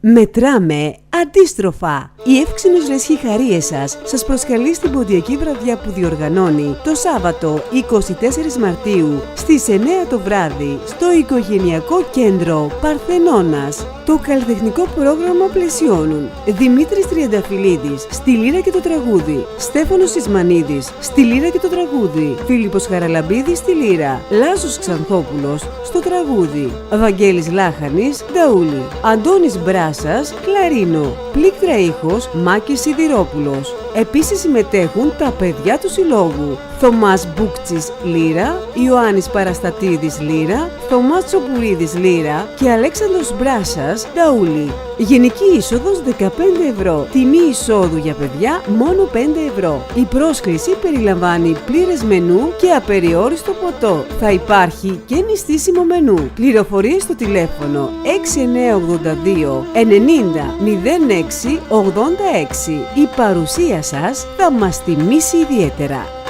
Μετράμε αντίστροφα. Η Εύξηνος Ρεσχή Χαρίεσας σας προσκαλεί στην ποντιακή βραδιά που διοργανώνει το Σάββατο 24 Μαρτίου στις 9 το βράδυ στο Οικογενειακό Κέντρο Παρθενώνας. Το καλλιτεχνικό πρόγραμμα πλαισιώνουν Δημήτρης Τριανταφυλλίδης στη λύρα και το τραγούδι, Στέφανος Σισμανίδης στη λύρα και το τραγούδι, Φίλιππος Χαραλαμπίδης στη λύρα, Λάζος Ξανθόπουλος στο τραγούδι, Βαγγέλης Λάχανης νταούλι, Αντώνης Μπράσας κλαρίνο, πλήκτρα ήχος Μάκης Σιδηρόπουλος. Επίσης συμμετέχουν τα παιδιά του συλλόγου Θωμάς Μπούκτσης λύρα, Ιωάννης Παραστατίδης λύρα, Θωμάς Τσοπουρίδης λύρα και Αλέξανδρος Μπράσας νταούλι. Γενική είσοδος 15 ευρώ. Τιμή εισόδου για παιδιά μόνο 5 ευρώ. Η πρόσκληση περιλαμβάνει πλήρες μενού και απεριόριστο ποτό. Θα υπάρχει και νηστίσιμο μενού. Πληροφορίες στο τηλέφωνο 6982 90 06 86. Η παρουσία σας θα μας τιμήσει ιδιαίτερα.